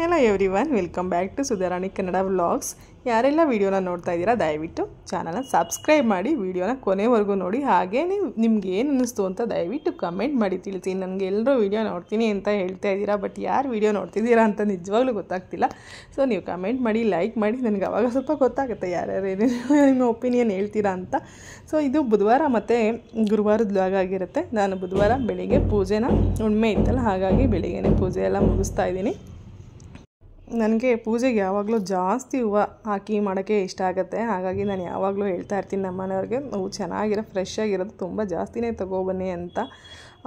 Hello everyone, welcome back to Sudharani Kannada Vlogs. ಯಾರೆಲ್ಲ ವಿಡಿಯೋನ ನೋಡ್ತಾ ಇದ್ದೀರಾ ದಯವಿಟ್ಟು ಚಾನಲ್ನ ಸಬ್ಸ್ಕ್ರೈಬ್ ಮಾಡಿ ವಿಡಿಯೋನ ಕೊನೆವರೆಗೂ ನೋಡಿ. ಹಾಗೆ ನಿಮ್ಗೆ ಏನು ಅನ್ನಿಸ್ತು ಅಂತ ದಯವಿಟ್ಟು ಕಮೆಂಟ್ ಮಾಡಿ ತಿಳಿಸಿ. ನನಗೆ ಎಲ್ಲರೂ ವಿಡಿಯೋ ನೋಡ್ತೀನಿ ಅಂತ ಹೇಳ್ತಾ ಇದ್ದೀರಾ, ಬಟ್ ಯಾರು ವಿಡಿಯೋ ನೋಡ್ತಿದ್ದೀರಾ ಅಂತ ನಿಜವಾಗ್ಲೂ ಗೊತ್ತಾಗ್ತಿಲ್ಲ. ಸೊ ನೀವು ಕಮೆಂಟ್ ಮಾಡಿ, ಲೈಕ್ ಮಾಡಿ, ನನಗೆ ಅವಾಗ ಸ್ವಲ್ಪ ಗೊತ್ತಾಗುತ್ತೆ ಯಾರ್ಯಾರು ನಿಮ್ಮ ಒಪಿನಿಯನ್ ಹೇಳ್ತೀರಾ ಅಂತ. ಸೊ ಇದು ಬುಧವಾರ ಮತ್ತು ಗುರುವಾರದ ವ್ಲಾಗ್ ಆಗಿರುತ್ತೆ. ನಾನು ಬುಧವಾರ ಬೆಳಿಗ್ಗೆ ಪೂಜೆನ ಹುಣ್ಣಿಮೆ ಇತ್ತಲ್ಲ, ಹಾಗಾಗಿ ಬೆಳಿಗ್ಗೆನೇ ಪೂಜೆ ಎಲ್ಲ ಮುಗಿಸ್ತಾ ಇದ್ದೀನಿ. ನನಗೆ ಪೂಜೆಗೆ ಯಾವಾಗಲೂ ಜಾಸ್ತಿ ಹೂವು ಹಾಕಿ ಮಾಡೋಕ್ಕೆ ಇಷ್ಟ ಆಗುತ್ತೆ. ಹಾಗಾಗಿ ನಾನು ಯಾವಾಗಲೂ ಹೇಳ್ತಾ ಇರ್ತೀನಿ ನಮ್ಮ ಮನೆಯವ್ರಿಗೆ, ಹೂವು ಚೆನ್ನಾಗಿರೋ ಫ್ರೆಶ್ ಆಗಿರೋದು ತುಂಬ ಜಾಸ್ತಿನೇ ತೊಗೊಬನ್ನಿ ಅಂತ.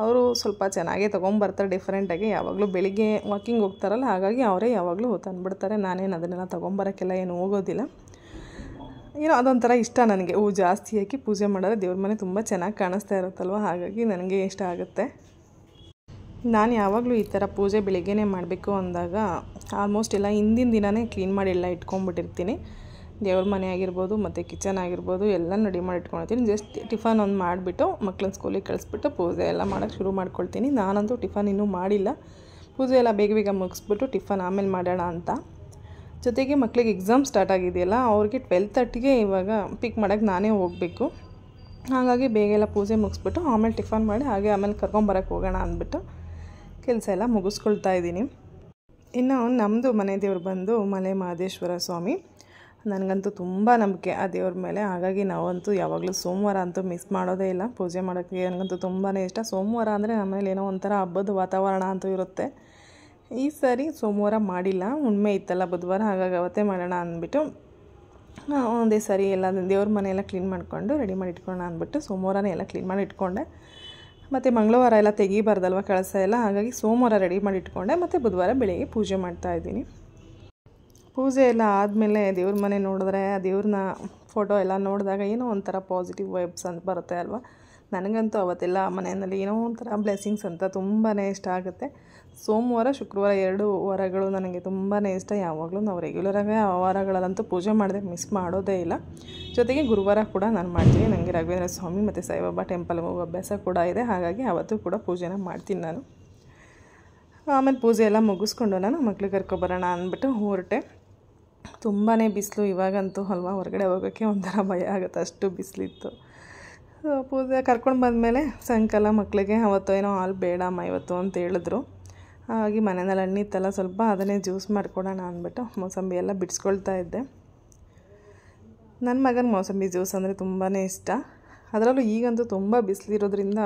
ಅವರು ಸ್ವಲ್ಪ ಚೆನ್ನಾಗೇ ತೊಗೊಂಬರ್ತಾರೆ ಡಿಫ್ರೆಂಟಾಗಿ. ಯಾವಾಗಲೂ ಬೆಳಿಗ್ಗೆ ವಾಕಿಂಗ್ ಹೋಗ್ತಾರಲ್ಲ, ಹಾಗಾಗಿ ಅವರೇ ಯಾವಾಗಲೂ ತಂದುಬಿಡ್ತಾರೆ. ನಾನೇನು ಅದನ್ನೆಲ್ಲ ತೊಗೊಂಬರೋಕ್ಕೆಲ್ಲ ಏನು ಹೋಗೋದಿಲ್ಲ. ಏನೋ ಅದೊಂಥರ ಇಷ್ಟ ನನಗೆ, ಹೂವು ಜಾಸ್ತಿ ಹಾಕಿ ಪೂಜೆ ಮಾಡಿದ್ರೆ ದೇವ್ರ ಮನೆ ತುಂಬ ಚೆನ್ನಾಗಿ ಕಾಣಿಸ್ತಾ ಇರುತ್ತಲ್ವ, ಹಾಗಾಗಿ ನನಗೆ ಇಷ್ಟ ಆಗುತ್ತೆ. ನಾನು ಯಾವಾಗಲೂ ಈ ಥರ ಪೂಜೆ ಬೆಳಿಗ್ಗೆನೇ ಮಾಡಬೇಕು ಅಂದಾಗ ಆಲ್ಮೋಸ್ಟ್ ಎಲ್ಲ ಹಿಂದಿನ ದಿನವೇ ಕ್ಲೀನ್ ಮಾಡಿ ಎಲ್ಲ ಇಟ್ಕೊಂಡ್ಬಿಟ್ಟಿರ್ತೀನಿ. ದೇವ್ರ ಮನೆ ಆಗಿರ್ಬೋದು ಮತ್ತು ಕಿಚನ್ ಆಗಿರ್ಬೋದು ಎಲ್ಲನೂ ರೆಡಿ ಮಾಡಿ ಇಟ್ಕೊಂಡಿರ್ತೀನಿ. ಜಸ್ಟ್ ಟಿಫನ್ ಒಂದು ಮಾಡಿಬಿಟ್ಟು ಮಕ್ಳನ್ನ ಸ್ಕೂಲಿಗೆ ಕಳಿಸ್ಬಿಟ್ಟು ಪೂಜೆ ಎಲ್ಲ ಮಾಡೋಕ್ಕೆ ಶುರು ಮಾಡ್ಕೊಳ್ತೀನಿ. ನಾನಂತೂ ಟಿಫನ್ ಇನ್ನೂ ಮಾಡಿಲ್ಲ. ಪೂಜೆ ಎಲ್ಲ ಬೇಗ ಬೇಗ ಮುಗಿಸ್ಬಿಟ್ಟು ಟಿಫನ್ ಆಮೇಲೆ ಮಾಡೋಣ ಅಂತ. ಜೊತೆಗೆ ಮಕ್ಕಳಿಗೆ ಎಕ್ಸಾಮ್ ಸ್ಟಾರ್ಟ್ ಆಗಿದೆಯಲ್ಲ, ಅವ್ರಿಗೆ 12:30ಗೆ ಇವಾಗ ಪಿಕ್ ಮಾಡೋಕ್ಕೆ ನಾನೇ ಹೋಗಬೇಕು. ಹಾಗಾಗಿ ಬೇಗ ಎಲ್ಲ ಪೂಜೆ ಮುಗಿಸ್ಬಿಟ್ಟು ಆಮೇಲೆ ಟಿಫನ್ ಮಾಡಿ ಹಾಗೆ ಆಮೇಲೆ ಕರ್ಕೊಂಬರೋಕ್ಕೆ ಹೋಗೋಣ ಅಂದ್ಬಿಟ್ಟು ಕೆಲಸ ಎಲ್ಲ ಮುಗಿಸ್ಕೊಳ್ತಾ ಇದ್ದೀನಿ. ಇನ್ನು ನಮ್ಮದು ಮನೆ ದೇವ್ರು ಬಂದು ಮಲೆ ಮಹದೇಶ್ವರ ಸ್ವಾಮಿ. ನನಗಂತೂ ತುಂಬ ನಂಬಿಕೆ ಆ ದೇವ್ರ ಮೇಲೆ. ಹಾಗಾಗಿ ನಾವಂತೂ ಯಾವಾಗಲೂ ಸೋಮವಾರ ಅಂತೂ ಮಿಸ್ ಮಾಡೋದೇ ಇಲ್ಲ ಪೂಜೆ ಮಾಡೋಕ್ಕೆ. ನನಗಂತೂ ತುಂಬಾ ಇಷ್ಟ. ಸೋಮವಾರ ಅಂದರೆ ನಮ್ಮನೇಲಿ ಏನೋ ಒಂಥರ ಹಬ್ಬದ ವಾತಾವರಣ ಅಂತೂ ಇರುತ್ತೆ. ಈ ಸಾರಿ ಸೋಮವಾರ ಮಾಡಿಲ್ಲ, ಹುಣ್ಣಿಮೆ ಇತ್ತಲ್ಲ ಬುಧವಾರ, ಹಾಗಾಗಿ ಅವತ್ತೇ ಮಾಡೋಣ ಅಂದ್ಬಿಟ್ಟು ಒಂದೇ ಸಾರಿ ಎಲ್ಲ ದೇವ್ರ ಮನೆಯೆಲ್ಲ ಕ್ಲೀನ್ ಮಾಡಿಕೊಂಡು ರೆಡಿ ಮಾಡಿ ಇಟ್ಕೊಳ್ಳೋಣ ಅಂದ್ಬಿಟ್ಟು ಸೋಮವಾರನೇ ಎಲ್ಲ ಕ್ಲೀನ್ ಮಾಡಿ ಇಟ್ಕೊಂಡೆ. ಮತ್ತು ಮಂಗಳವಾರ ಎಲ್ಲ ತೆಗಿಬಾರ್ದಲ್ವ ಕಳಸ ಎಲ್ಲ, ಹಾಗಾಗಿ ಸೋಮವಾರ ರೆಡಿ ಮಾಡಿ ಇಟ್ಕೊಂಡೆ. ಮತ್ತು ಬುಧವಾರ ಬೆಳಿಗ್ಗೆ ಪೂಜೆ ಮಾಡ್ತಾಯಿದ್ದೀನಿ. ಪೂಜೆ ಎಲ್ಲ ಆದಮೇಲೆ ದೇವ್ರ ಮನೆ ನೋಡಿದ್ರೆ ಆ ದೇವ್ರನ್ನ ಫೋಟೋ ಎಲ್ಲ ನೋಡಿದಾಗ ಏನೋ ಒಂಥರ ಪಾಸಿಟಿವ್ ವೈಬ್ಸ್ ಅಂತ ಬರುತ್ತೆ ಅಲ್ವ. ನನಗಂತೂ ಅವತ್ತೆಲ್ಲ ಮನೆಯಲ್ಲಿ ಏನೋ ಒಂಥರ ಬ್ಲೆಸ್ಸಿಂಗ್ಸ್ ಅಂತ ತುಂಬಾ ಇಷ್ಟ ಆಗುತ್ತೆ. ಸೋಮವಾರ ಶುಕ್ರವಾರ 2 ವಾರಗಳು ನನಗೆ ತುಂಬಾ ಇಷ್ಟ. ಯಾವಾಗಲೂ ನಾವು ರೆಗ್ಯುಲರಾಗಿ ಆ ವಾರಗಳಲ್ಲಂತೂ ಪೂಜೆ ಮಾಡಿದೆ ಮಿಸ್ ಮಾಡೋದೇ ಇಲ್ಲ. ಜೊತೆಗೆ ಗುರುವಾರ ಕೂಡ ನಾನು ಮಾಡ್ತೀನಿ. ನನಗೆ ರಾಘವೇಂದ್ರ ಸ್ವಾಮಿ ಮತ್ತು ಸಾಯಿಬಾಬಾ ಟೆಂಪಲ್ಗೆ ಹೋಗೋ ಅಭ್ಯಾಸ ಕೂಡ ಇದೆ. ಹಾಗಾಗಿ ಅವತ್ತು ಕೂಡ ಪೂಜೆನ ಮಾಡ್ತೀನಿ ನಾನು. ಆಮೇಲೆ ಪೂಜೆ ಎಲ್ಲ ಮುಗಿಸ್ಕೊಂಡು ನಾನು ಮಕ್ಳಿಗೆ ಕರ್ಕೊಬರೋಣ ಅಂದ್ಬಿಟ್ಟು ಹೊರಟೆ. ತುಂಬಾ ಬಿಸಿಲು ಇವಾಗಂತೂ ಅಲ್ವಾ, ಹೊರಗಡೆ ಹೋಗೋಕ್ಕೆ ಒಂಥರ ಭಯ ಆಗುತ್ತೆ, ಅಷ್ಟು ಬಿಸಿಲಿತ್ತು. ಪೂಜೆ ಕರ್ಕೊಂಡು ಬಂದಮೇಲೆ ಸಾಯಂಕಾಲ ಮಕ್ಕಳಿಗೆ ಅವತ್ತು ಏನೋ ಹಾಲು ಬೇಡಮ್ಮ ಇವತ್ತು ಅಂತ ಹೇಳಿದ್ರು. ಹಾಗಾಗಿ ಮನೆಯಲ್ಲಿ ಹಣ್ಣಿತ್ತಲ್ಲ ಸ್ವಲ್ಪ, ಅದನ್ನೇ ಜ್ಯೂಸ್ ಮಾಡಿಕೊಡೋಣ ಅಂದ್ಬಿಟ್ಟು ಮೋಸಂಬಿ ಎಲ್ಲ ಬಿಡಿಸ್ಕೊಳ್ತಾ ಇದ್ದೆ. ನನ್ನ ಮಗನ ಮೋಸಂಬಿ ಜ್ಯೂಸ್ ಅಂದರೆ ತುಂಬಾ ಇಷ್ಟ. ಅದರಲ್ಲೂ ಈಗಂತೂ ತುಂಬ ಬಿಸಿಲಿರೋದ್ರಿಂದ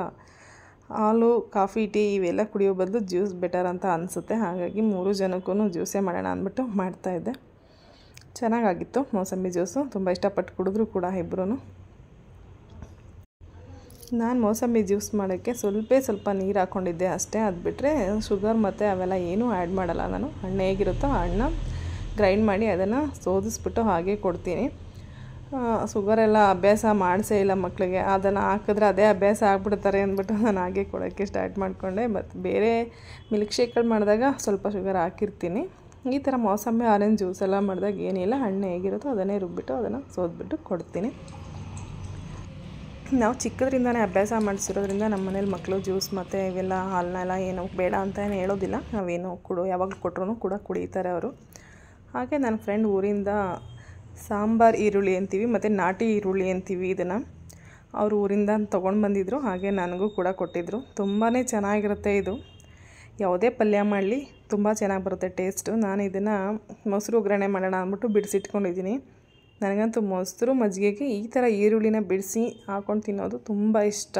ಹಾಲು, ಕಾಫಿ, ಟೀ ಇವೆಲ್ಲ ಕುಡಿಯೋ ಬದಲು ಜ್ಯೂಸ್ ಬೆಟರ್ ಅಂತ ಅನಿಸುತ್ತೆ. ಹಾಗಾಗಿ 3 ಜನಕ್ಕೂ ಜ್ಯೂಸೇ ಮಾಡೋಣ ಅಂದ್ಬಿಟ್ಟು ಮಾಡ್ತಾಯಿದ್ದೆ. ಚೆನ್ನಾಗಾಗಿತ್ತು ಮೋಸಂಬಿ ಜ್ಯೂಸು, ತುಂಬ ಇಷ್ಟಪಟ್ಟು ಕುಡಿದ್ರು ಕೂಡ ಇಬ್ಬರೂ. ನಾನು ಮೋಸಂಬಿ ಜ್ಯೂಸ್ ಮಾಡೋಕ್ಕೆ ಸ್ವಲ್ಪ ನೀರು ಹಾಕ್ಕೊಂಡಿದ್ದೆ ಅಷ್ಟೇ. ಅದು ಬಿಟ್ಟರೆ ಶುಗರ್ ಮತ್ತು ಅವೆಲ್ಲ ಏನೂ ಆ್ಯಡ್ ಮಾಡಲ್ಲ ನಾನು. ಹಣ್ಣು ಹೇಗಿರುತ್ತೋ ಆ ಹಣ್ಣು ಗ್ರೈಂಡ್ ಮಾಡಿ ಅದನ್ನು ಸೋದಿಸ್ಬಿಟ್ಟು ಹಾಗೆ ಕೊಡ್ತೀನಿ. ಶುಗರೆಲ್ಲ ಅಭ್ಯಾಸ ಮಾಡಿಸೇ ಇಲ್ಲ ಮಕ್ಕಳಿಗೆ. ಅದನ್ನು ಹಾಕಿದ್ರೆ ಅದೇ ಅಭ್ಯಾಸ ಆಗಿಬಿಡ್ತಾರೆ ಅಂದ್ಬಿಟ್ಟು ನಾನು ಹಾಗೆ ಕೊಡೋಕ್ಕೆ ಸ್ಟಾರ್ಟ್ ಮಾಡಿಕೊಂಡೆ. ಮತ್ತು ಬೇರೆ ಮಿಲ್ಕ್ ಶೇಕ್ಗಳು ಮಾಡಿದಾಗ ಸ್ವಲ್ಪ ಶುಗರ್ ಹಾಕಿರ್ತೀನಿ. ಈ ಥರ ಮೋಸಂಬಿ ಆರೆಂಜ್ ಜ್ಯೂಸ್ ಎಲ್ಲ ಮಾಡಿದಾಗ ಏನಿಲ್ಲ, ಹಣ್ಣು ಹೇಗಿರುತ್ತೋ ಅದನ್ನೇ ರುಬ್ಬಿಟ್ಟು ಅದನ್ನು ಸೋದ್ಬಿಟ್ಟು ಕೊಡ್ತೀನಿ. ನಾವು ಚಿಕ್ಕದ್ರಿಂದನೇ ಅಭ್ಯಾಸ ಮಾಡಿಸಿರೋದ್ರಿಂದ ನಮ್ಮ ಮನೇಲಿ ಮಕ್ಕಳು ಜ್ಯೂಸ್ ಮತ್ತು ಇವೆಲ್ಲ ಹಾಲನ್ನೆಲ್ಲ ಏನೋ ಬೇಡ ಅಂತ ಏನು ಹೇಳೋದಿಲ್ಲ. ನಾವೇನೋ ಯಾವಾಗ ಕೊಟ್ಟರು ಕೂಡ ಕುಡಿತಾರೆ ಅವರು. ಹಾಗೆ ನನ್ನ ಫ್ರೆಂಡ್ ಊರಿಂದ ಸಾಂಬಾರು ಈರುಳ್ಳಿ ಅಂತೀವಿ ಮತ್ತು ನಾಟಿ ಈರುಳ್ಳಿ ಅಂತೀವಿ, ಇದನ್ನು ಅವರು ಊರಿಂದ ತೊಗೊಂಡು ಬಂದಿದ್ದರು. ಹಾಗೆ ನನಗೂ ಕೂಡ ಕೊಟ್ಟಿದ್ದರು. ತುಂಬಾ ಚೆನ್ನಾಗಿರುತ್ತೆ ಇದು. ಯಾವುದೇ ಪಲ್ಯ ಮಾಡಲಿ ತುಂಬ ಚೆನ್ನಾಗಿ ಬರುತ್ತೆ ಟೇಸ್ಟು. ನಾನು ಇದನ್ನು ಮೊಸರು ಒಗ್ಗರಣೆ ಮಾಡೋಣ ಅಂದ್ಬಿಟ್ಟು ಬಿಡಿಸಿಟ್ಕೊಂಡಿದ್ದೀನಿ. ನನಗಂತೂ ಮೊಸರು ಮಜ್ಜಿಗೆಗೆ ಈ ಥರ ಈರುಳ್ಳಿನ ಬಿಡಿಸಿ ಹಾಕ್ಕೊಂಡು ತಿನ್ನೋದು ತುಂಬ ಇಷ್ಟ.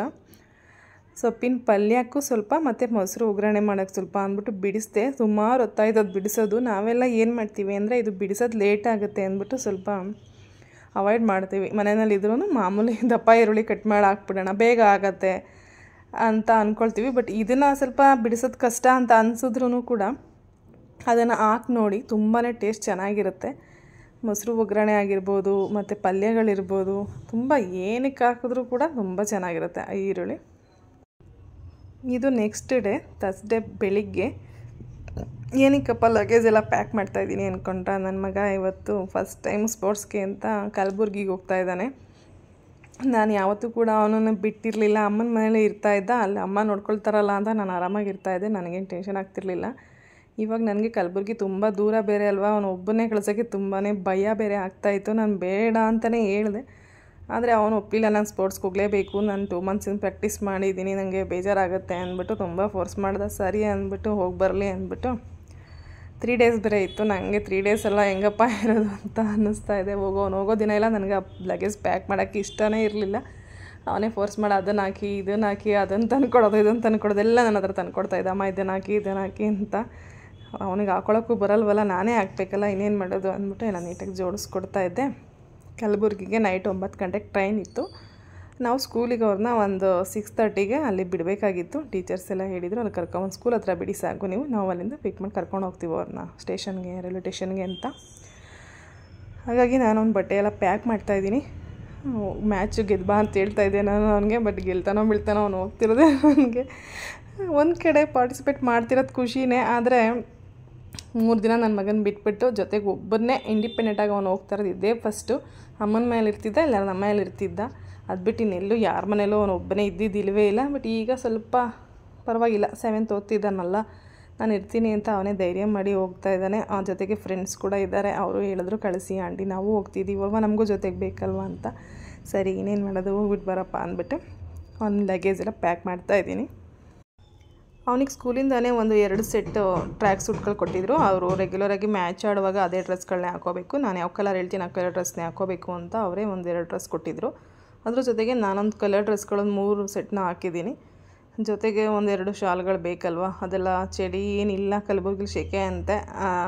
ಸೊಪ್ಪಿನ ಪಲ್ಯಕ್ಕೂ ಸ್ವಲ್ಪ ಮತ್ತು ಮೊಸರು ಒಗ್ಗರಣೆ ಮಾಡೋಕ್ಕೆ ಸ್ವಲ್ಪ ಅಂದ್ಬಿಟ್ಟು ಬಿಡಿಸ್ದೆ. ಸುಮಾರು ಹೊತ್ತಾಯ್ತು ಅದು ಬಿಡಿಸೋದು. ನಾವೆಲ್ಲ ಏನು ಮಾಡ್ತೀವಿ ಅಂದರೆ ಇದು ಬಿಡಿಸೋದು ಲೇಟ್ ಆಗುತ್ತೆ ಅಂದ್ಬಿಟ್ಟು ಸ್ವಲ್ಪ ಅವಾಯ್ಡ್ ಮಾಡ್ತೀವಿ. ಮನೆಯಲ್ಲಿ ಇದ್ರೂ ಮಾಮೂಲಿ ದಪ್ಪ ಈರುಳ್ಳಿ ಕಟ್ ಮಾಡಿ ಹಾಕ್ಬಿಡೋಣ ಬೇಗ ಆಗುತ್ತೆ ಅಂತ ಅಂದ್ಕೊಳ್ತೀವಿ. ಬಟ್ ಇದನ್ನು ಸ್ವಲ್ಪ ಬಿಡಿಸೋದು ಕಷ್ಟ ಅಂತ ಅನಿಸಿದ್ರೂ ಕೂಡ ಅದನ್ನು ಹಾಕಿ ನೋಡಿ, ತುಂಬಾ ಟೇಸ್ಟ್ ಚೆನ್ನಾಗಿರುತ್ತೆ. ಮೊಸರು ಒಗ್ಗರಣೆ ಆಗಿರ್ಬೋದು ಮತ್ತು ಪಲ್ಯಗಳಿರ್ಬೋದು, ತುಂಬ ಏನಕ್ಕೆ ಹಾಕಿದ್ರೂ ಕೂಡ ತುಂಬ ಚೆನ್ನಾಗಿರುತ್ತೆ ಆ ಈರುಳ್ಳಿ. ಇದು ನೆಕ್ಸ್ಟ್ ಡೇ ಥರ್ಸ್ಡೇ ಬೆಳಿಗ್ಗೆ ಏನಕ್ಕಪ್ಪ ಲಗೇಜ್ ಎಲ್ಲ ಪ್ಯಾಕ್ ಮಾಡ್ತಾಯಿದ್ದೀನಿ ಅಂದ್ಕೊಂಡ್ರೆ, ನನ್ನ ಮಗ ಇವತ್ತು ಫಸ್ಟ್ ಟೈಮ್ ಸ್ಪೋರ್ಟ್ಸ್ಗೆ ಅಂತ ಕಲಬುರ್ಗಿಗೆ ಹೋಗ್ತಾ ಇದ್ದಾನೆ. ನಾನು ಯಾವತ್ತೂ ಕೂಡ ಅವನನ್ನು ಬಿಟ್ಟಿರಲಿಲ್ಲ. ಅಮ್ಮನ ಮನೇಲೇ ಇರ್ತಾಯಿದ್ದ. ಅಲ್ಲಿ ಅಮ್ಮ ನೋಡ್ಕೊಳ್ತಾರಲ್ಲ ಅಂತ ನಾನು ಆರಾಮಾಗಿರ್ತಾಯಿದ್ದೆ. ನನಗೇನು ಟೆನ್ಷನ್ ಆಗ್ತಿರಲಿಲ್ಲ. ಇವಾಗ ನನಗೆ ಕಲಬುರ್ಗಿ ತುಂಬ ದೂರ ಬೇರೆ ಅಲ್ವಾ, ಅವನು ಒಬ್ಬನೇ ಕಳ್ಸೋಕ್ಕೆ ತುಂಬಾ ಭಯ ಬೇರೆ ಆಗ್ತಾಯಿತ್ತು. ನಾನು ಬೇಡ ಅಂತಲೇ ಹೇಳಿದೆ, ಆದರೆ ಅವನು ಒಪ್ಪಿಲ್ಲ. ನಾನು ಸ್ಪೋರ್ಟ್ಸ್ಗೆ ಹೋಗಲೇಬೇಕು, ನಾನು 2 ಮಂತ್ಸಿಂದ ಪ್ರಾಕ್ಟೀಸ್ ಮಾಡಿದ್ದೀನಿ, ನನಗೆ ಬೇಜಾರಾಗುತ್ತೆ ಅಂದ್ಬಿಟ್ಟು ತುಂಬ ಫೋರ್ಸ್ ಮಾಡ್ದೆ. ಸರಿ ಅಂದ್ಬಿಟ್ಟು ಹೋಗಿ ಬರಲಿ ಅಂದ್ಬಿಟ್ಟು 3 ಡೇಸ್ ಬೇರೆ ಇತ್ತು. ನನಗೆ 3 ಡೇಸ್ ಎಲ್ಲ ಹೆಂಗಪ್ಪ ಇರೋದು ಅಂತ ಅನ್ನಿಸ್ತಾ ಇದೆ. ಹೋಗೋ ದಿನ ಎಲ್ಲ ನನಗೆ ಲಗೇಜ್ ಪ್ಯಾಕ್ ಮಾಡೋಕ್ಕೆ ಇಷ್ಟನೇ ಇರಲಿಲ್ಲ. ಅವನೇ ಫೋರ್ಸ್ ಮಾಡಿ ಅದನ್ನು ಹಾಕಿ ಇದನ್ನು ಹಾಕಿ ಅದನ್ನು ತಂದ್ಕೊಡೋದು ಇದನ್ನು ತಂದ್ಕೊಡೋದು ಎಲ್ಲ ನನ್ನ ಹತ್ರ ತಂದ್ಕೊಡ್ತಾಯಿದ್ದ. ಅಮ್ಮ ಇದನ್ನು ಹಾಕಿ ಅಂತ. ಅವನಿಗೆ ಹಾಕೊಳ್ಳೋಕ್ಕೂ ಬರಲ್ವಲ್ಲ, ನಾನೇ ಹಾಕ್ಬೇಕಲ್ಲ, ಇನ್ನೇನು ಮಾಡೋದು ಅಂದ್ಬಿಟ್ಟು ಎಲ್ಲ ನೀಟಾಗಿ ಜೋಡಿಸ್ಕೊಡ್ತಾಯಿದ್ದೆ. ಕಲಬುರ್ಗಿಗೆ ನೈಟ್ 9 ಗಂಟೆಗೆ ಟ್ರೈನ್ ಇತ್ತು. ನಾವು ಸ್ಕೂಲಿಗೆ ಅವ್ರನ್ನ ಒಂದು 6:30ಗೆ ಅಲ್ಲಿ ಬಿಡಬೇಕಾಗಿತ್ತು. ಟೀಚರ್ಸ್ ಎಲ್ಲ ಹೇಳಿದರು, ಅಲ್ಲಿ ಕರ್ಕೊಂಡು ಸ್ಕೂಲ್ ಹತ್ರ ಬಿಡಿ ಸಾಕು, ನಾವು ಅಲ್ಲಿಂದ ಪಿಕ್ ಮಾಡಿ ಕರ್ಕೊಂಡು ಹೋಗ್ತೀವಿ ಅವ್ರನ್ನ ಸ್ಟೇಷನ್ಗೆ, ರೈಲ್ವೆ ಸ್ಟೇಷನ್ಗೆ ಅಂತ. ಹಾಗಾಗಿ ನಾನು ಒಂದು ಬಟ್ಟೆ ಎಲ್ಲ ಪ್ಯಾಕ್ ಮಾಡ್ತಾಯಿದ್ದೀನಿ. ಮ್ಯಾಚು ಗೆದ್ಬಾ ಅಂತ ಹೇಳ್ತಾಯಿದ್ದೆ ನಾನು ಅವನಿಗೆ, ಬಟ್ ಗೆಲ್ತಾನೋ ಬೀಳ್ತಾನೋ ಅವನು ಹೋಗ್ತಿರೋದೆ ನನಗೆ ಒಂದು ಕಡೆ ಪಾರ್ಟಿಸಿಪೇಟ್ ಮಾಡ್ತಿರೋದು ಖುಷಿನೇ. ಆದರೆ 3 ದಿನ ನನ್ನ ಮಗನ ಬಿಟ್ಬಿಟ್ಟು ಜೊತೆಗೆ ಒಬ್ಬರನ್ನೇ ಇಂಡಿಪೆಂಡೆಂಟಾಗಿ ಅವನು ಹೋಗ್ತಾ ಇರೋದು ಇದೇ ಫಸ್ಟು. ಅಮ್ಮನ ಮೇಲೆ ಇರ್ತಿದ್ದ, ಇಲ್ಲ ನಮ್ಮ ಮೇಲೆ ಇರ್ತಿದ್ದ. ಅದು ಬಿಟ್ಟು ಇನ್ನೆಲ್ಲೂ ಯಾರ ಮನೇಲೂ ಅವನು ಒಬ್ಬನೇ ಇದ್ದಿದ್ದಿಲ್ವೇ ಇಲ್ಲ. ಬಟ್ ಈಗ ಸ್ವಲ್ಪ ಪರವಾಗಿಲ್ಲ, 7th ಓದ್ತಿದ್ದಾನಲ್ಲ, ನಾನು ಇರ್ತೀನಿ ಅಂತ ಅವನೇ ಧೈರ್ಯ ಮಾಡಿ ಹೋಗ್ತಾ ಇದ್ದಾನೆ. ಅವನ ಜೊತೆಗೆ ಫ್ರೆಂಡ್ಸ್ ಕೂಡ ಇದ್ದಾರೆ, ಅವರು ಹೇಳಿದ್ರು ಕಳಿಸಿ ಆಂಟಿ ನಾವು ಹೋಗ್ತಿದ್ದೀವಲ್ವ, ನಮಗೂ ಜೊತೆಗೆ ಬೇಕಲ್ವ ಅಂತ. ಸರಿ ಇನ್ನೇನು ಮಾಡೋದು, ಹೋಗ್ಬಿಟ್ಟು ಬರಪ್ಪ ಅಂದ್ಬಿಟ್ಟು ಅವ್ನ ಲಗೇಜ್ ಎಲ್ಲ ಪ್ಯಾಕ್ ಮಾಡ್ತಾಯಿದ್ದೀನಿ. ಅವನಿಗೆ ಸ್ಕೂಲಿಂದನೇ ಒಂದು 2 ಸೆಟ್ ಟ್ರ್ಯಾಕ್ ಸೂಟ್ಗಳು ಕೊಟ್ಟಿದ್ದರು. ಅವರು ರೆಗ್ಯುಲರಾಗಿ ಮ್ಯಾಚ್ ಆಡುವಾಗ ಅದೇ ಡ್ರೆಸ್ಗಳನ್ನೇ ಹಾಕೋಬೇಕು, ನಾನು ಯಾವ ಕಲರ್ ಹೇಳ್ತೀನಿ ಆ ಕಲರ್ ಡ್ರೆಸ್ನೇ ಹಾಕೋಬೇಕು ಅಂತ ಅವರೇ ಒಂದು 2 ಡ್ರೆಸ್ ಕೊಟ್ಟಿದ್ದರು. ಅದ್ರ ಜೊತೆಗೆ ನಾನೊಂದು ಕಲರ್ ಡ್ರೆಸ್ಗಳೊಂದು 3 ಸೆಟ್ನ ಹಾಕಿದ್ದೀನಿ. ಜೊತೆಗೆ 1-2 ಶಾಲ್ಗಳು ಬೇಕಲ್ವ, ಅದೆಲ್ಲ ಚಳಿ ಏನಿಲ್ಲ, ಕಲಬುರ್ಗಿಲಿ ಶೆಕೆ ಅಂತೆ,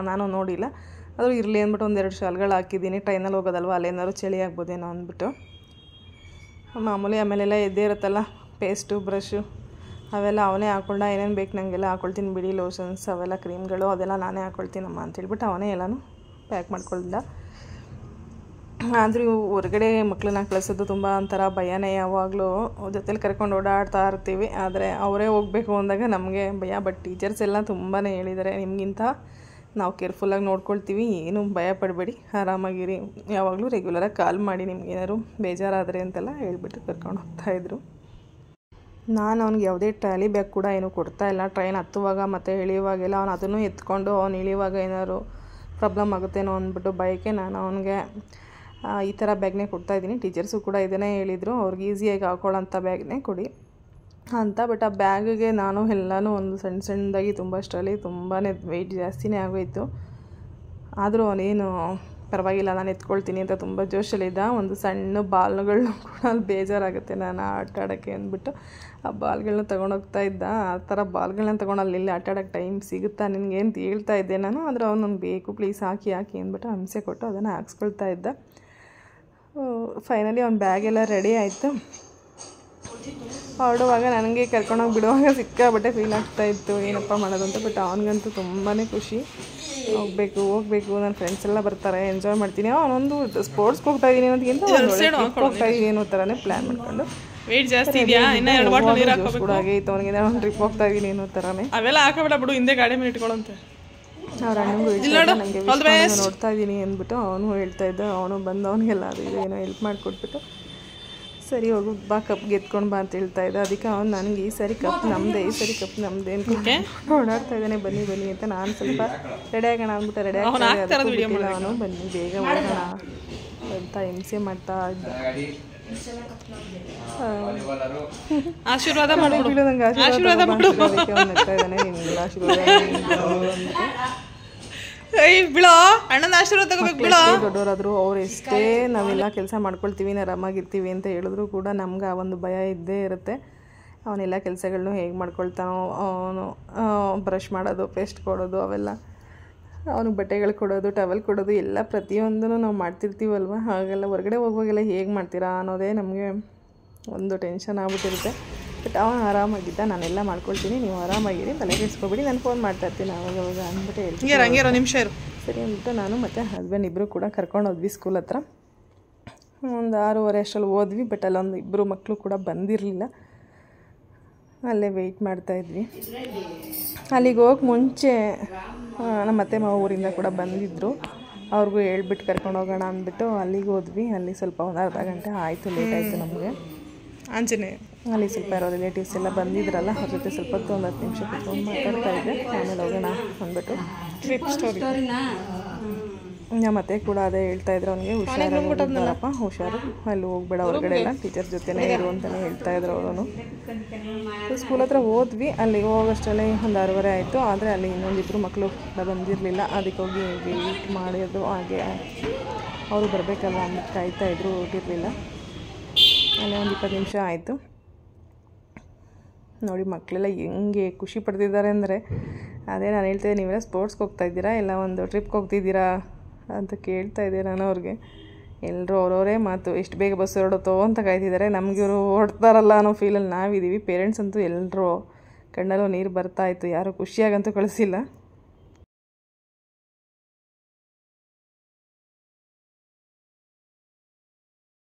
ನಾನು ನೋಡಿಲ್ಲ, ಆದರೂ ಇರಲಿ ಅಂದ್ಬಿಟ್ಟು 1-2 ಶಾಲ್ಗಳು ಹಾಕಿದ್ದೀನಿ. ಟ್ರೈನಲ್ಲಿ ಹೋಗೋದಲ್ವ, ಅಲ್ಲೇನಾದ್ರು ಚಳಿ ಆಗ್ಬೋದೇನೋ ಅಂದ್ಬಿಟ್ಟು. ಮಾಮೂಲಿ ಆಮೇಲೆಲ್ಲ ಎದ್ದೇ ಇರುತ್ತಲ್ಲ, ಪೇಸ್ಟು ಬ್ರಷು ಅವೆಲ್ಲ ಅವನೇ ಹಾಕ್ಕೊಂಡ. ಏನೇನು ಬೇಕು ನನಗೆಲ್ಲ ಹಾಕ್ಕೊಳ್ತೀನಿ ಬಿಡಿ, ಲೋಷನ್ಸ್ ಅವೆಲ್ಲ ಕ್ರೀಮ್ಗಳು ಅದೆಲ್ಲ ನಾನೇ ಹಾಕ್ಕೊಳ್ತೀನಮ್ಮ ಅಂತೇಳ್ಬಿಟ್ಟು ಅವನೇ ಎಲ್ಲನೂ ಪ್ಯಾಕ್ ಮಾಡ್ಕೊಳ್ದ. ಆದರೂ ಹೊರಗಡೆ ಮಕ್ಕಳನ್ನ ಕಳಿಸೋದು ತುಂಬ ಒಂಥರ ಭಯನೇ. ಯಾವಾಗಲೂ ಜೊತೇಲಿ ಕರ್ಕೊಂಡು ಓಡಾಡ್ತಾ ಇರ್ತೀವಿ, ಆದರೆ ಅವರೇ ಹೋಗಬೇಕು ಅಂದಾಗ ನಮಗೆ ಭಯ. ಬಟ್ ಟೀಚರ್ಸ್ ಎಲ್ಲ ತುಂಬಾ ಹೇಳಿದ್ದಾರೆ, ನಿಮಗಿಂತ ನಾವು ಕೇರ್ಫುಲ್ಲಾಗಿ ನೋಡ್ಕೊಳ್ತೀವಿ, ಏನು ಭಯ ಪಡಬೇಡಿ, ಆರಾಮಾಗಿರಿ, ಯಾವಾಗಲೂ ರೆಗ್ಯುಲರಾಗಿ ಕಾಲ್ ಮಾಡಿ ನಿಮ್ಗೇನಾದ್ರು ಬೇಜಾರಾದರೆ ಅಂತೆಲ್ಲ ಹೇಳ್ಬಿಟ್ಟು ಕರ್ಕೊಂಡು ಹೋಗ್ತಾಯಿದ್ರು. ನಾನು ಅವ್ನಿಗೆ ಯಾವುದೇ ಟ್ರಾಲಿ ಬ್ಯಾಗ್ ಕೂಡ ಏನೂ ಕೊಡ್ತಾಯಿಲ್ಲ. ಟ್ರೈನ್ ಹತ್ತುವಾಗ ಮತ್ತು ಇಳಿಯುವಾಗೆಲ್ಲ ಅವನು ಅದನ್ನು ಎತ್ಕೊಂಡು ಅವ್ನು ಇಳಿಯುವಾಗ ಏನಾದ್ರು ಪ್ರಾಬ್ಲಮ್ ಆಗುತ್ತೇನೋ ಅಂದ್ಬಿಟ್ಟು ಭಯಕ್ಕೆ ನಾನು ಅವನಿಗೆ ಈ ಥರ ಬ್ಯಾಗ್ನೇ ಕೊಡ್ತಾಯಿದ್ದೀನಿ. ಟೀಚರ್ಸು ಕೂಡ ಇದನ್ನೇ ಹೇಳಿದರು, ಅವ್ರಿಗೆ ಈಸಿಯಾಗಿ ಹಾಕೊಳ್ಳೋಂಥ ಬ್ಯಾಗ್ನೇ ಕೊಡಿ ಅಂತ. ಬಟ್ ಆ ಬ್ಯಾಗಿಗೆ ನಾನು ಎಲ್ಲನೂ ಒಂದು ಸಣ್ಣದಾಗಿ ತುಂಬ ಅಷ್ಟರಲ್ಲಿ ತುಂಬಾ ವೆಯ್ಟ್ ಜಾಸ್ತಿನೇ ಆಗೋಯಿತು. ಆದರೂ ಅವನೇನು ಪರವಾಗಿಲ್ಲ, ನಾನು ಎತ್ಕೊಳ್ತೀನಿ ಅಂತ ತುಂಬ ಜೋಶಲ್ಲಿದ್ದ. ಒಂದು ಸಣ್ಣ ಬಾಲ್ಗಳನ್ನೂ ಕೂಡ ಅಲ್ಲಿ ಬೇಜಾರಾಗುತ್ತೆ ನಾನು ಆಟ ಆಡೋಕ್ಕೆ ಅಂದ್ಬಿಟ್ಟು ಆ ಬಾಲ್ಗಳನ್ನ ತೊಗೊಂಡೋಗ್ತಾ ಇದ್ದ. ಆ ಥರ ಬಾಲ್ಗಳನ್ನ ತೊಗೊಂಡು ಅಲ್ಲಿ ಆಟ ಆಡೋಕ್ಕೆ ಟೈಮ್ ಸಿಗುತ್ತಾ ನಿನಗೆ ಅಂತ ಹೇಳ್ತಾ ಇದ್ದೆ ನಾನು. ಆದರೆ ಅವ್ನು ನನಗೆ ಬೇಕು ಪ್ಲೀಸ್ ಹಾಕಿ ಅಂದ್ಬಿಟ್ಟು ಹಿಂಸೆ ಕೊಟ್ಟು ಅದನ್ನು ಹಾಕ್ಸ್ಕೊಳ್ತಾ ಇದ್ದ. ಫೈನಲಿ ಅವ್ನ ಬ್ಯಾಗೆಲ್ಲ ರೆಡಿ ಆಯಿತು. ಹೊರಡುವಾಗ ನನಗೆ ಕರ್ಕೊಂಡೋಗಿ ಬಿಡುವಾಗ ಸಿಕ್ಕಾಬಟ್ಟೆ ಫೀಲ್ ಆಗ್ತಾಯಿತ್ತು, ಏನಪ್ಪ ಮಾಡೋದು ಅಂತ. ಬಟ್ ಅವನಿಗಂತೂ ತುಂಬಾ ಖುಷಿ, ಹೋಗಬೇಕು ನನ್ನ ಫ್ರೆಂಡ್ಸ್ ಎಲ್ಲ ಬರ್ತಾರೆ, ಎಂಜಾಯ್ ಮಾಡ್ತೀನಿ. ಅವನೊಂದು ಸ್ಪೋರ್ಟ್ಸ್ಗೆ ಹೋಗ್ತಾ ಇದ್ದೀನಿ ಅನ್ನೋದಕ್ಕಿಂತ ಹೋಗ್ತಾ ಇದ್ದೀನಿ ಅನ್ನೋ ಥರನೇ ಪ್ಲ್ಯಾನ್ ಮಾಡ್ಕೊಂಡು ವೇಟ್ ಜಾಸ್ತಿ ಇದೆಯಾ, ಇನ್ನ 2 ಬಾಟಲ್ ನೀರು ಹಾಕಬೇಕು. ಕೂಡ ಆಗೈತೆ ಅವನಿಗೆ, ಒಂದು ಟ್ರಿಪ್ ಹೋಗ್ತಾ ಇದ್ದೀನಿ ಅನ್ನೋ ಥರನೇ. ಅವೆಲ್ಲ ಹಾಕಬೇಡ ಬಿಡು, ಹಿಂದೆ ಗಾಡಿ ಮೇಲೆ ಇಟ್ಕೊಳ್ಳಂತೆ. ಅವ್ರ ಅಣ್ಣಂಗೂ ನನಗೆ ನೋಡ್ತಾ ಇದ್ದೀನಿ ಅಂದ್ಬಿಟ್ಟು ಅವನು ಹೇಳ್ತಾ ಇದ್ದ. ಅವನು ಬಂದು ಅವನಿಗೆಲ್ಲ ಅದು ಇದು ಏನೋ ಹೆಲ್ಪ್ ಮಾಡಿಕೊಟ್ಬಿಟ್ಟು ಸರಿ ಹೋಗು ಬಾ ಕಪ್ ಗೆದ್ಕೊಂಡು ಬಾ ಅಂತ ಹೇಳ್ತಾ ಇದ್ದ. ಅದಕ್ಕೆ ಅವ್ನು ನನಗೆ ಈ ಸರಿ ಕಪ್ ನಮ್ಮದೇ ಅಂತ ಓಡಾಡ್ತಾ ಇದ್ದಾನೆ. ಬನ್ನಿ ಅಂತ ನಾನು ಸ್ವಲ್ಪ ರೆಡಿ ಆಗೋಣ ಅಂದ್ಬಿಟ್ಟು ರೆಡಿ ಆಗ್ತಾ ಇದ್ದೆ. ಅವನು ಬನ್ನಿ ಬೇಗ ಹೋಗೋಣ ಅಂತ ಹಿಂಸೆ ಮಾಡ್ತಾ ಇದ್ದ. ಆಶೀರ್ವಾದ ನಂಗೆ ಆಶೀರ್ವಾದ ಮಾಡು ಅದಕ್ಕೆ ಅವ್ನು ನಗ್ತಾ ಇದ್ದಾನೆ. ನಿಮ್ಗೆ ಆಶೀರ್ವಾದ ಬಿಳೋ, ಅಣ್ಣನ ಆಶೀರ್ವಾದ ತಗೋಬೇಕು. ಬಿಳೋ, ದೊಡ್ಡವರಾದ್ರು ಅವ್ರು ಎಷ್ಟೇ ನಾವೆಲ್ಲ ಕೆಲಸ ಮಾಡ್ಕೊಳ್ತೀವಿ, ಆರಾಮಾಗಿರ್ತೀವಿ ಅಂತ ಹೇಳಿದ್ರು ಕೂಡ ನಮ್ಗೆ ಆ ಒಂದು ಭಯ ಇದ್ದೇ ಇರುತ್ತೆ. ಅವನೆಲ್ಲ ಕೆಲಸಗಳನ್ನೂ ಹೇಗೆ ಮಾಡ್ಕೊಳ್ತಾನೋ, ಅವನು ಬ್ರಷ್ ಮಾಡೋದು, ಪೇಸ್ಟ್ ಕೊಡೋದು, ಅವೆಲ್ಲ ಅವನಿಗೆ ಬಟ್ಟೆಗಳು ಕೊಡೋದು, ಟವಲ್ ಕೊಡೋದು ಎಲ್ಲ ಪ್ರತಿಯೊಂದೂ ನಾವು ಮಾಡ್ತಿರ್ತೀವಲ್ವ. ಹಾಗೆಲ್ಲ ಹೊರಗಡೆ ಹೋಗುವಾಗೆಲ್ಲ ಹೇಗೆ ಮಾಡ್ತೀರಾ ಅನ್ನೋದೇ ನಮಗೆ ಒಂದು ಟೆನ್ಷನ್ ಆಗ್ಬಿಟ್ಟಿರುತ್ತೆ. ಬಟ್ ಅವನು ಆರಾಮಾಗಿದ್ದ, ನಾನೆಲ್ಲ ಮಾಡ್ಕೊಳ್ತೀನಿ, ನೀವು ಆರಾಮಾಗಿರಿ, ತಲೆ ಕೆಡಿಸ್ಕೊಬೇಡಿ, ನಾನು ಫೋನ್ ಮಾಡ್ತಾ ಇರ್ತೀನಿ ಅವಾಗ ಅಂದ್ಬಿಟ್ಟು ಹೇಳ್ತೀನಿ. ನಿಮಿಷ ಇರು ಸರಿ ಅಂದ್ಬಿಟ್ಟು ನಾನು ಮತ್ತು ಹಸ್ಬೆಂಡ್ ಇಬ್ಬರು ಕೂಡ ಕರ್ಕೊಂಡು ಹೋದ್ವಿ ಸ್ಕೂಲ್ ಹತ್ರ. ಒಂದು 6:30 ಅಷ್ಟರಲ್ಲಿ ಹೋದ್ವಿ. ಬಟ್ ಅಲ್ಲೊಂದು 2 ಮಕ್ಕಳು ಕೂಡ ಬಂದಿರಲಿಲ್ಲ, ಅಲ್ಲೇ ವೆಯ್ಟ್ ಮಾಡ್ತಾಯಿದ್ವಿ. ಅಲ್ಲಿಗೆ ಹೋಗಿ ಮುಂಚೆ ನಮ್ಮ ಅತ್ತೆ ಮಾವ ಊರಿಂದ ಕೂಡ ಬಂದಿದ್ದರು, ಅವ್ರಿಗೂ ಹೇಳ್ಬಿಟ್ಟು ಕರ್ಕೊಂಡು ಹೋಗೋಣ ಅಂದ್ಬಿಟ್ಟು ಅಲ್ಲಿಗೆ ಹೋದ್ವಿ. ಅಲ್ಲಿ ಸ್ವಲ್ಪ ಒಂದು ಅರ್ಧ ಗಂಟೆ ಆಯಿತು, ಲೇಟ್ ಆಯಿತು ನಮಗೆ. ಆಂಜನೇಯ ಅಲ್ಲಿ ಸ್ವಲ್ಪ ಯಾರೋ ರಿಲೇಟಿವ್ಸ್ ಎಲ್ಲ ಬಂದಿದ್ರಲ್ಲ, ಅವ್ರ ಜೊತೆ ಸ್ವಲ್ಪ ಹೊತ್ತು ಒಂದು 10 ನಿಮಿಷ ಕುತ್ಕೊಂಡು ಮಾತಾಡ್ತಾ ಇದ್ದೆ. ಆಮೇಲೆ ಹೋಗೋಣ ಅಂದ್ಬಿಟ್ಟು ಟ್ರಿಪ್ ಸ್ಟೋರಿ. ನಮ್ಮ ಮತ್ತೆ ಕೂಡ ಅದೇ ಹೇಳ್ತಾ ಇದ್ರು, ಅವನಿಗೆ ಹುಷಾರಪ್ಪ, ಹುಷಾರು, ಅಲ್ಲಿ ಹೋಗ್ಬೇಡ ಹೊರಗಡೆ ಎಲ್ಲ, ಟೀಚರ್ ಜೊತೆನೇ ಇರು ಅಂತಲೇ ಹೇಳ್ತಾ ಇದ್ರು ಅವರು. ಸ್ಕೂಲ್ ಹತ್ರ ಹೋದ್ವಿ, ಅಲ್ಲಿಗೆ ಹೋಗೋಷ್ಟರಲ್ಲಿ ಒಂದು 6:30 ಆಯಿತು. ಆದರೆ ಅಲ್ಲಿ ಇನ್ನೊಂದಿಬ್ಬರು ಮಕ್ಕಳು ಬಂದಿರಲಿಲ್ಲ, ಅದಕ್ಕೆ ಹೋಗಿ ವೆಯ್ಟ್ ಮಾಡೋದು, ಹಾಗೆ ಅವರು ಬರಬೇಕಲ್ವ ಅಂದ್ಬಿಟ್ಟು ಕಾಯ್ತಾಯಿದ್ರು, ಹೋಗಿರಲಿಲ್ಲ. ಅಲ್ಲೇ ಒಂದು 20 ನಿಮಿಷ ಆಯಿತು. ನೋಡಿ ಮಕ್ಕಳೆಲ್ಲ ಹೆಂಗೆ ಖುಷಿ ಪಡ್ತಿದ್ದಾರೆ ಅಂದರೆ, ಅದೇ ನಾನು ಹೇಳ್ತಾಯಿದ್ದೆ, ನೀವೆಲ್ಲ ಸ್ಪೋರ್ಟ್ಸ್ಗೆ ಹೋಗ್ತಾಯಿದ್ದೀರಾ ಇಲ್ಲ ಒಂದು ಟ್ರಿಪ್ಗೆ ಹೋಗ್ತಿದ್ದೀರಾ ಅಂತ ಕೇಳ್ತಾಯಿದ್ದೆ ನಾನು ಅವ್ರಿಗೆ. ಎಲ್ಲರೂ ಅವರವರೇ ಮಾತು, ಎಷ್ಟು ಬೇಗ ಬಸ್ ಹೊರಡುತ್ತೋ ಅಂತ ಕಾಯ್ತಿದ್ದಾರೆ. ನಮಗೆ ಇವರು ಹೊಡ್ತಾರಲ್ಲ ಅನ್ನೋ ಫೀಲಲ್ಲಿ ನಾವಿದ್ದೀವಿ. ಪೇರೆಂಟ್ಸ್ ಅಂತೂ ಎಲ್ಲರೂ ಕಣ್ಣಲ್ಲೂ ನೀರು ಬರ್ತಾಯಿತ್ತು, ಯಾರೂ ಖುಷಿಯಾಗಂತೂ ಕಳಿಸಿಲ್ಲ.